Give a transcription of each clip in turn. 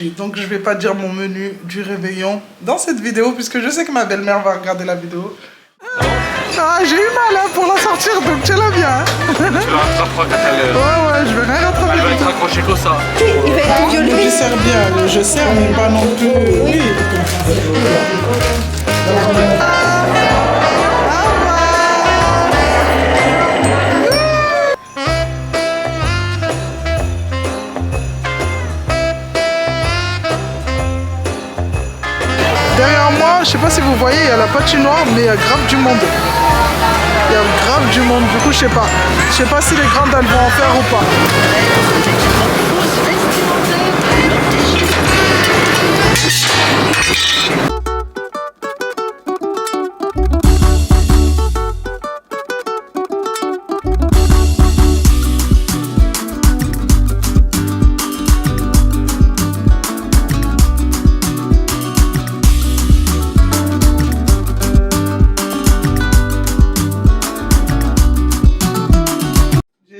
Donc je vais pas dire mon menu du réveillon dans cette vidéo puisque je sais que ma belle-mère va regarder la vidéo. Ah, j'ai eu mal hein, pour la sortir donc tu l'as bien. Tu la rattraperas quand elle... Ouais, je vais rien rattraper. Elle va être accrochée comme ça. Il va être violé. Je sers bien, je sers mais pas non plus. Oui. Derrière moi, je sais pas si vous voyez, il y a la patinoire, mais il y a grave du monde. Il y a grave du monde, du coup je sais pas. Je sais pas si les grandes elles vont en faire ou pas.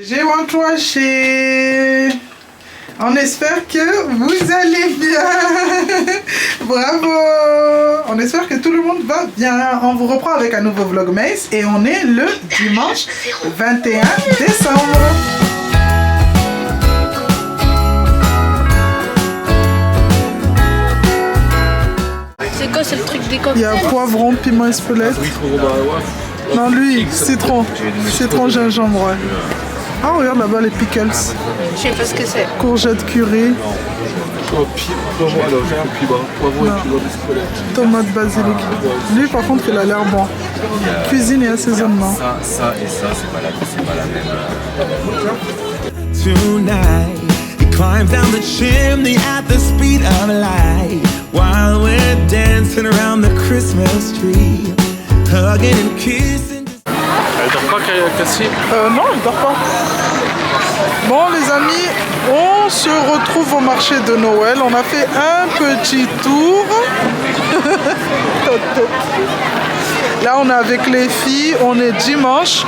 J'ai chez. On espère que vous allez bien. Bravo. On espère que tout le monde va bien. On vous reprend avec un nouveau Vlogmas et on est le dimanche 21 décembre. C'est quoi, c'est le truc des coques? Il y a poivron, piment espelette. Non, lui, citron. Citron, gingembre, ouais. Ah, regarde là-bas les pickles. Je sais pas ce que c'est. Courgettes curry. Tomate basilic. Lui, par contre, il a l'air bon. Cuisine et assaisonnement. Ça et ça, c'est pas la même. Tonight, he climbs down the chimney at the speed of light while we're dancing around the Christmas tree, hugging and kissing. Elle dort pas, Cassie? Non, il dort pas. Bon, les amis, on se retrouve au marché de Noël. On a fait un petit tour. Là, on est avec les filles. On est dimanche.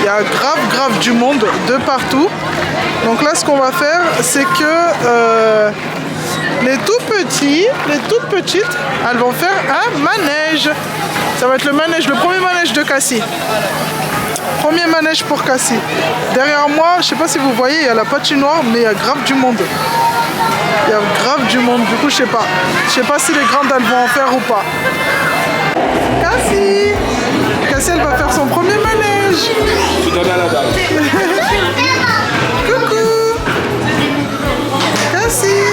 Il y a grave du monde de partout. Donc là, ce qu'on va faire, c'est que les tout petits, les toutes petites, elles vont faire un manège. Ça va être le premier manège de Cassie. Premier manège pour Cassie. Derrière moi, je sais pas si vous voyez, il y a la patinoire, mais il y a grave du monde. Il y a grave du monde, du coup, je sais pas. Je sais pas si les grandes, elles vont en faire ou pas. Cassie! Cassie, elle va faire son premier manège. Tu donnes à la dame. Coucou! Cassie!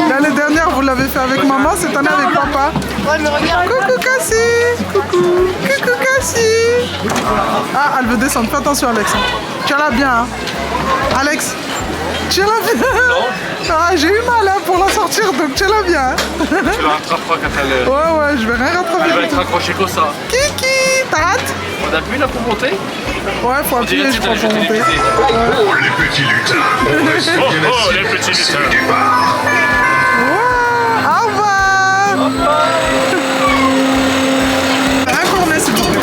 L'année dernière, vous l'avez fait avec maman, cette année avec papa. Ouais, mais regarde. Coucou Cassie. Coucou Cassie. Ah, elle veut descendre. Fais attention, Alex. Tiens-la bien. Hein. Alex, tiens-la bien. Ah, j'ai eu mal hein, pour la sortir, donc tiens-la bien. Hein. Tu la rattraperas quand elle... Ouais, je vais rien rattraper. Elle va être accrochée comme ça. Kiki, t'as hâte? On appuie là pour monter? Ouais, faut appuyer, je crois, pour monter. Oh, les petits lutins! Oh, les petits lutins! Au revoir. Un cornet, s'il vous plaît.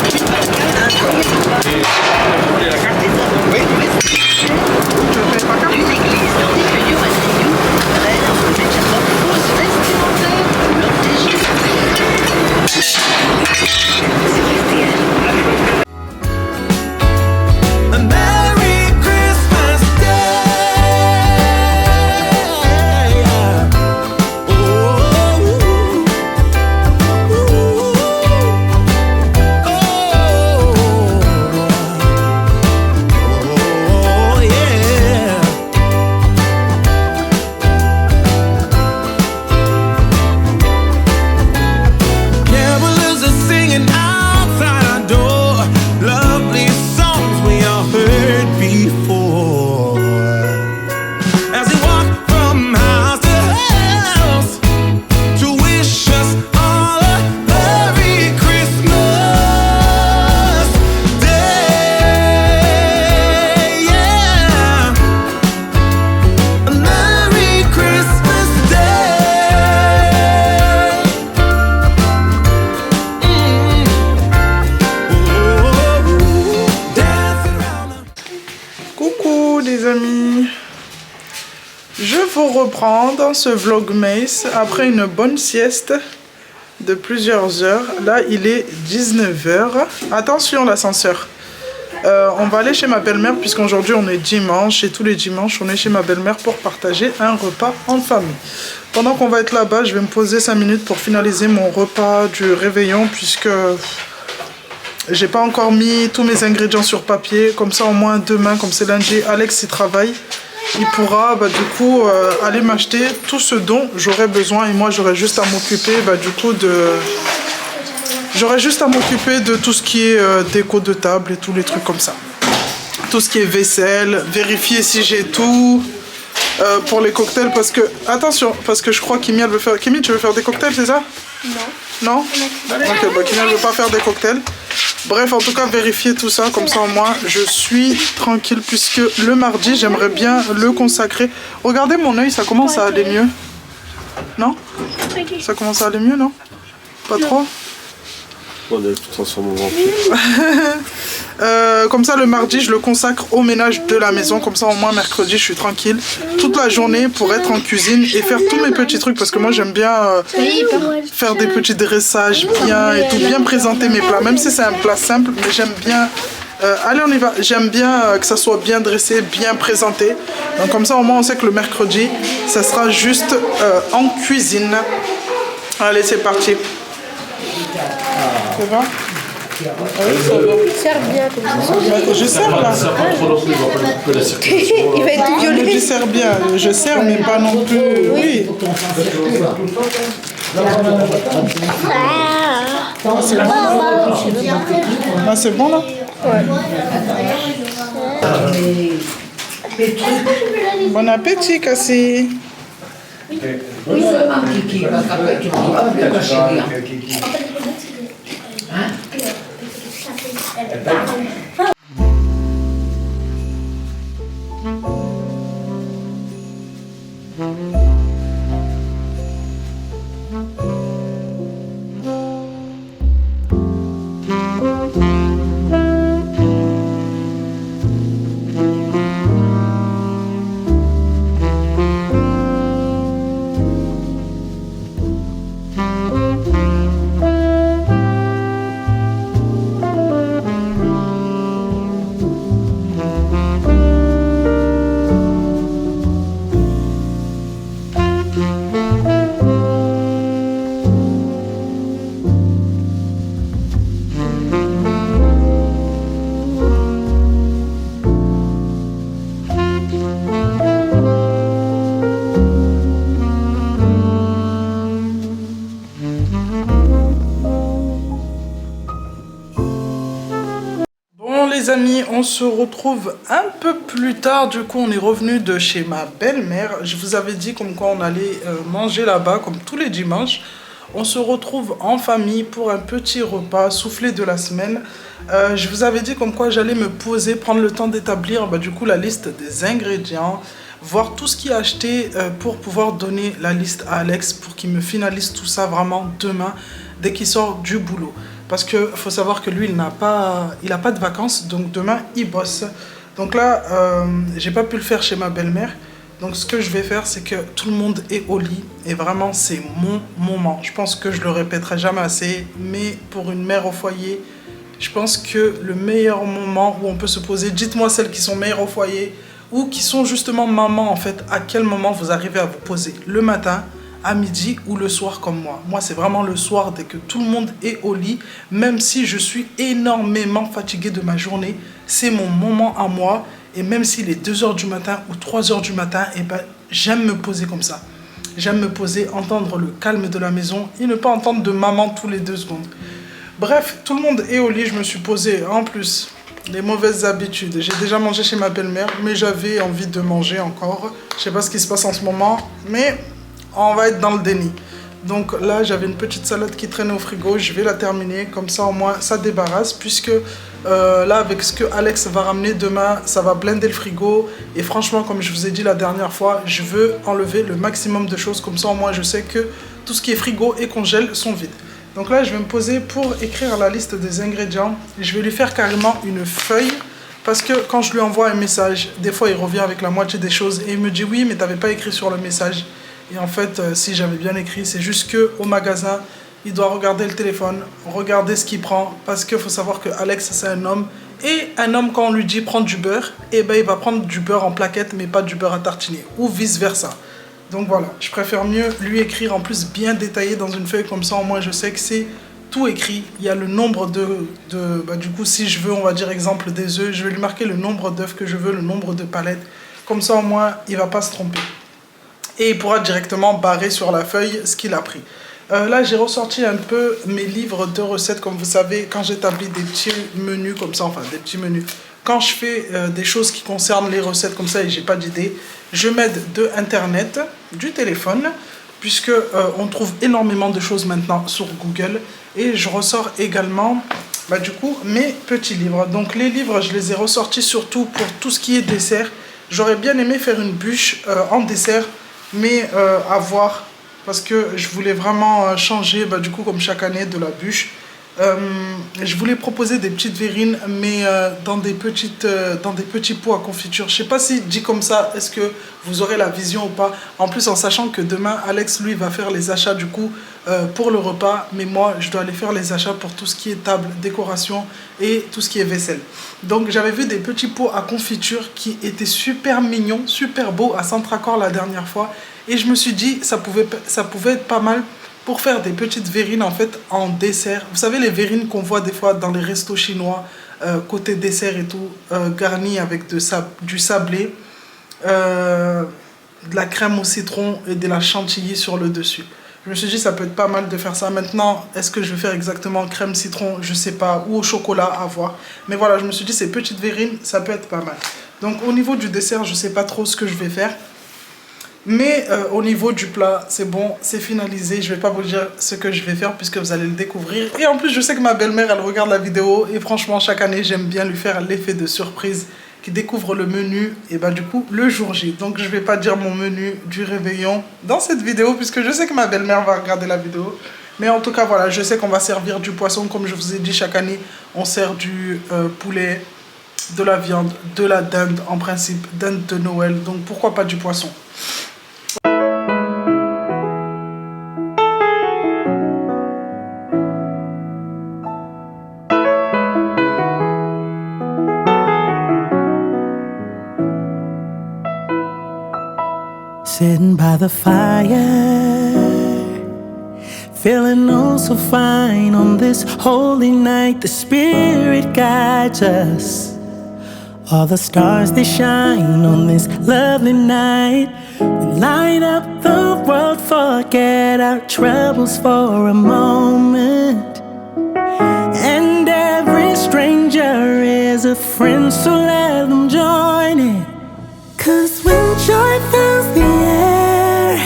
Oui. Je fais pas carte. Oh, les amis, je vous reprends dans ce vlogmas après une bonne sieste de plusieurs heures. Là il est 19 h. Attention l'ascenseur. On va aller chez ma belle-mère puisqu'aujourd'hui on est dimanche et tous les dimanches on est chez ma belle-mère pour partager un repas en famille. Pendant qu'on va être là-bas, je vais me poser 5 minutes pour finaliser mon repas du réveillon puisque j'ai pas encore mis tous mes ingrédients sur papier. Comme ça au moins demain, comme c'est lundi, Alex y travaille. Il pourra du coup aller m'acheter tout ce dont j'aurai besoin et moi j'aurai juste à m'occuper du coup de... J'aurai juste à m'occuper de tout ce qui est déco de table et tous les trucs comme ça. Tout ce qui est vaisselle, vérifier si j'ai tout pour les cocktails parce que... Attention, parce que je crois qu'Kimi elle veut faire... Kimi, tu veux faire des cocktails, c'est ça? Non. Non? Ok, Kimi elle veut pas faire des cocktails. Bref, en tout cas, vérifier tout ça, comme ça au moins je suis tranquille puisque le mardi, j'aimerais bien le consacrer. Regardez mon œil, ça commence à aller mieux. Non? Ça commence à aller mieux, non? Pas trop? On a tout transformé en comme ça le mardi je le consacre au ménage de la maison, comme ça au moins mercredi je suis tranquille toute la journée pour être en cuisine et faire tous mes petits trucs parce que moi j'aime bien faire des petits dressages bien et tout, bien présenter mes plats, même si c'est un plat simple, mais j'aime bien allez on y va, j'aime bien que ça soit bien dressé, bien présenté, donc comme ça au moins on sait que le mercredi ça sera juste en cuisine. Allez c'est parti. Ça va? Oui, ça va. Serre bien comme ça. Je sers là. Il va être tout violet. Je sers bien, je sers mais pas non plus. Oui. Ah, c'est bon là? Ouais. Bon appétit, Cassie. Les amis, on se retrouve un peu plus tard. Du coup on est revenu de chez ma belle-mère. Je vous avais dit comme quoi on allait manger là-bas comme tous les dimanches. On se retrouve en famille pour un petit repas soufflé de la semaine. Je vous avais dit comme quoi j'allais me poser, prendre le temps d'établir du coup la liste des ingrédients, voir tout ce qui est acheté pour pouvoir donner la liste à Alex pour qu'il me finalise tout ça vraiment demain dès qu'il sort du boulot. Parce qu'il faut savoir que lui, il n'a pas de vacances, donc demain, il bosse. Donc là, j'ai pas pu le faire chez ma belle-mère. Donc ce que je vais faire, c'est que tout le monde est au lit. Et vraiment, c'est mon moment. Je pense que je le répéterai jamais assez. Mais pour une mère au foyer, je pense que le meilleur moment où on peut se poser, dites-moi celles qui sont mères au foyer ou qui sont justement maman en fait, à quel moment vous arrivez à vous poser? Le matin, à midi ou le soir comme moi. Moi, c'est vraiment le soir dès que tout le monde est au lit, même si je suis énormément fatiguée de ma journée, c'est mon moment à moi. Et même s'il est 2 h du matin ou 3 h du matin, j'aime me poser comme ça. J'aime me poser, entendre le calme de la maison et ne pas entendre de maman tous les 2 secondes. Bref, tout le monde est au lit, je me suis posée. En plus, les mauvaises habitudes. J'ai déjà mangé chez ma belle-mère, mais j'avais envie de manger encore. Je sais pas ce qui se passe en ce moment, mais on va être dans le déni. Donc là, j'avais une petite salade qui traînait au frigo. Je vais la terminer. Comme ça, au moins, ça débarrasse. Puisque là, avec ce que Alex va ramener demain, ça va blinder le frigo. Et franchement, comme je vous ai dit la dernière fois, je veux enlever le maximum de choses. Comme ça, au moins, je sais que tout ce qui est frigo et congèle sont vides. Donc là, je vais me poser pour écrire la liste des ingrédients. Je vais lui faire carrément une feuille Parce que quand je lui envoie un message, des fois il revient avec la moitié des choses et il me dit oui, mais t'avais pas écrit sur le message. Et en fait, si j'avais bien écrit, c'est juste qu'au magasin, il doit regarder le téléphone, regarder ce qu'il prend. Parce qu'il faut savoir que Alex, c'est un homme. Et un homme, quand on lui dit prendre du beurre, eh ben, il va prendre du beurre en plaquette, mais pas du beurre à tartiner. Ou vice versa. Donc voilà, je préfère mieux lui écrire en plus bien détaillé dans une feuille. Comme ça, au moins, je sais que c'est tout écrit. Il y a le nombre du coup, si je veux, on va dire exemple des œufs, je vais lui marquer le nombre d'œufs que je veux, le nombre de palettes. Comme ça, au moins, il ne va pas se tromper. Et il pourra directement barrer sur la feuille ce qu'il a pris. Là, j'ai ressorti un peu mes livres de recettes. Comme vous savez, quand j'établis des petits menus comme ça, enfin des petits menus, quand je fais des choses qui concernent les recettes comme ça et j'ai pas d'idée, je m'aide de Internet, du téléphone, puisque on trouve énormément de choses maintenant sur Google. Et je ressors également, du coup, mes petits livres. Donc les livres, je les ai ressortis surtout pour tout ce qui est dessert. J'aurais bien aimé faire une bûche en dessert, mais à voir, parce que je voulais vraiment changer, du coup, comme chaque année, de la bûche. Je voulais proposer des petites verrines, mais dans des petits pots à confiture. Je sais pas si dit comme ça, est-ce que vous aurez la vision ou pas. En plus, en sachant que demain, Alex, lui, va faire les achats du coup pour le repas. Mais moi, je dois aller faire les achats pour tout ce qui est table, décoration et tout ce qui est vaisselle. Donc, j'avais vu des petits pots à confiture qui étaient super mignons, super beaux à Centracor la dernière fois. Et je me suis dit, ça pouvait être pas mal pour faire des petites verrines en fait en dessert. Vous savez les verrines qu'on voit des fois dans les restos chinois, côté dessert et tout, garnies avec du sablé, de la crème au citron et de la chantilly sur le dessus. Je me suis dit ça peut être pas mal de faire ça. Maintenant, est-ce que je vais faire exactement crème citron? Je sais pas, ou au chocolat, à voir. Mais voilà, je me suis dit ces petites verrines, ça peut être pas mal. Donc au niveau du dessert, je sais pas trop ce que je vais faire. Mais au niveau du plat, c'est bon, c'est finalisé. Je ne vais pas vous dire ce que je vais faire puisque vous allez le découvrir. Et en plus, je sais que ma belle-mère, elle regarde la vidéo. Et franchement, chaque année, j'aime bien lui faire l'effet de surprise qui découvre le menu, et du coup, le jour J. Donc, je ne vais pas dire mon menu du réveillon dans cette vidéo puisque je sais que ma belle-mère va regarder la vidéo. Mais en tout cas, voilà, je sais qu'on va servir du poisson. Comme je vous ai dit, chaque année, on sert du poulet, de la viande, de la dinde, en principe, dinde de Noël. Donc, pourquoi pas du poisson? Sitting by the fire, feeling oh so fine on this holy night. The Spirit guides us. All the stars they shine on this lovely night. We light up the world, forget our troubles for a moment. And every stranger is a friend, so let them join in. 'Cause when joy fills the air,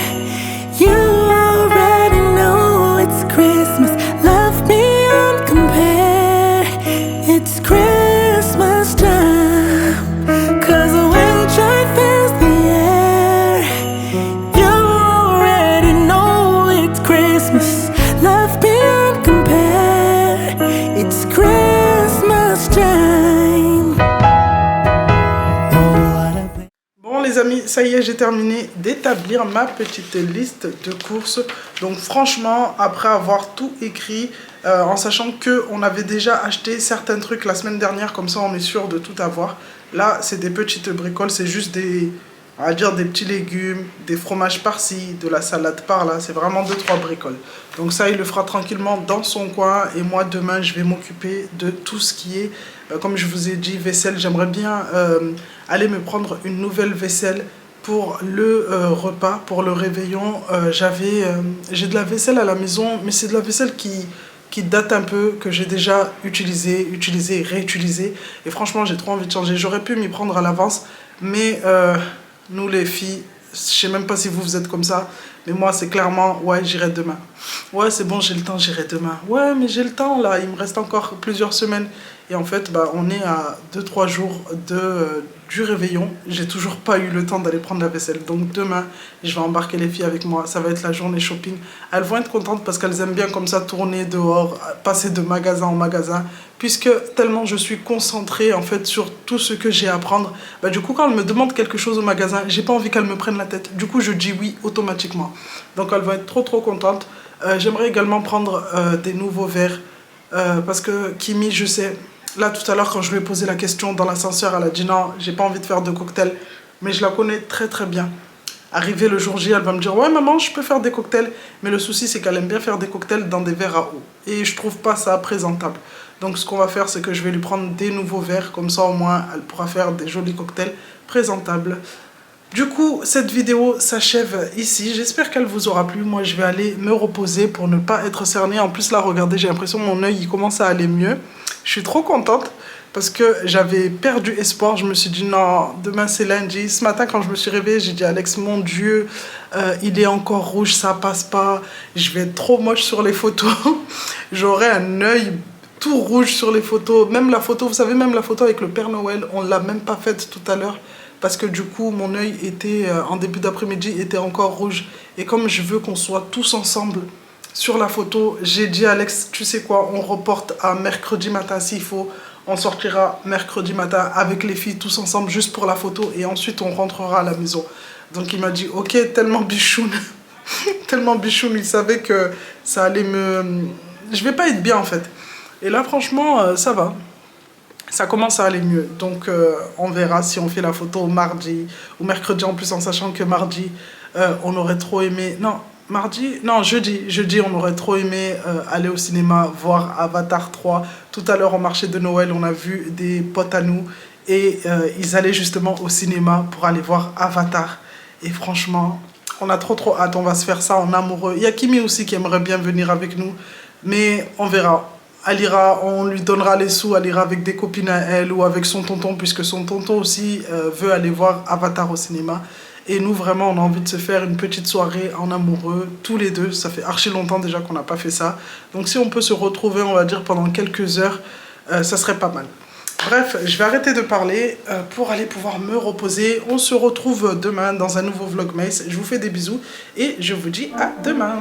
you already know it's Christmas. Love beyond compare, it's Christmas time. 'Cause when joy fills the air, you already know it's Christmas. Love beyond compare, it's Christmas time. Les amis, ça y est, j'ai terminé d'établir ma petite liste de courses. Donc franchement, après avoir tout écrit, en sachant qu'on avait déjà acheté certains trucs la semaine dernière, comme ça on est sûr de tout avoir. Là, c'est des petites bricoles, c'est juste on va dire des petits légumes, des fromages par-ci, de la salade par-là. C'est vraiment 2-3 bricoles. Donc ça, il le fera tranquillement dans son coin. Et moi, demain, je vais m'occuper de tout ce qui est, comme je vous ai dit, vaisselle. J'aimerais bien aller me prendre une nouvelle vaisselle pour le repas, pour le réveillon. J'ai de la vaisselle à la maison, mais c'est de la vaisselle qui date un peu, que j'ai déjà utilisé et réutilisé. Et franchement, j'ai trop envie de changer. J'aurais pu m'y prendre à l'avance, mais nous les filles, je sais même pas si vous êtes comme ça, mais moi c'est clairement, ouais, j'irai demain. Ouais, c'est bon, j'ai le temps, j'irai demain. Ouais, mais j'ai le temps là, il me reste encore plusieurs semaines. Et en fait, bah, on est à 2-3 jours du réveillon. J'ai toujours pas eu le temps d'aller prendre la vaisselle. Donc demain, je vais embarquer les filles avec moi. Ça va être la journée shopping. Elles vont être contentes parce qu'elles aiment bien comme ça tourner dehors, passer de magasin en magasin. Puisque tellement je suis concentrée en fait sur tout ce que j'ai à prendre. Bah, du coup, quand elles me demandent quelque chose au magasin, j'ai pas envie qu'elles me prennent la tête. Du coup, je dis oui automatiquement. Donc elles vont être trop contentes. J'aimerais également prendre des nouveaux verres. Parce que Kimi, je sais... Là, tout à l'heure, quand je lui ai posé la question dans l'ascenseur, elle a dit non, j'ai pas envie de faire de cocktails. Mais je la connais très bien. Arrivé le jour J, elle va me dire ouais, maman, je peux faire des cocktails. Mais le souci, c'est qu'elle aime bien faire des cocktails dans des verres à eau. Et je trouve pas ça présentable. Donc, ce qu'on va faire, c'est que je vais lui prendre des nouveaux verres. Comme ça, au moins, elle pourra faire des jolis cocktails présentables. Du coup, cette vidéo s'achève ici. J'espère qu'elle vous aura plu. Moi, je vais aller me reposer pour ne pas être cernée. En plus, là, regardez, j'ai l'impression que mon œil, il commence à aller mieux. Je suis trop contente parce que j'avais perdu espoir. Je me suis dit non, demain c'est lundi. Ce matin quand je me suis réveillée, j'ai dit Alex, mon Dieu, il est encore rouge, ça passe pas. Je vais être trop moche sur les photos. J'aurai un œil tout rouge sur les photos. Même la photo, vous savez, même la photo avec le Père Noël, on l'a même pas faite tout à l'heure. Parce que du coup, mon œil était, en début d'après-midi, était encore rouge. Et comme je veux qu'on soit tous ensemble sur la photo, j'ai dit à Alex, tu sais quoi, on reporte à mercredi matin s'il faut. On sortira mercredi matin avec les filles tous ensemble juste pour la photo et ensuite on rentrera à la maison. Donc il m'a dit ok, tellement bichoun, tellement bichoun, il savait que ça allait me... Je vais pas être bien en fait. Et là franchement, ça va. Ça commence à aller mieux. Donc on verra si on fait la photo mardi ou mercredi en plus en sachant que mardi, on aurait trop aimé... Jeudi, on aurait trop aimé aller au cinéma, voir Avatar 3. Tout à l'heure, au marché de Noël, on a vu des potes à nous et ils allaient justement au cinéma pour aller voir Avatar. Et franchement, on a trop hâte, on va se faire ça en amoureux. Il y a Kimi aussi qui aimerait bien venir avec nous, mais on verra. Elle ira, on lui donnera les sous, elle ira avec des copines à elle ou avec son tonton, puisque son tonton aussi veut aller voir Avatar au cinéma. Et nous, vraiment, on a envie de se faire une petite soirée en amoureux, tous les deux. Ça fait archi longtemps déjà qu'on n'a pas fait ça. Donc si on peut se retrouver, on va dire, pendant quelques heures, ça serait pas mal. Bref, je vais arrêter de parler pour aller pouvoir me reposer. On se retrouve demain dans un nouveau Vlogmas. Je vous fais des bisous et je vous dis à demain.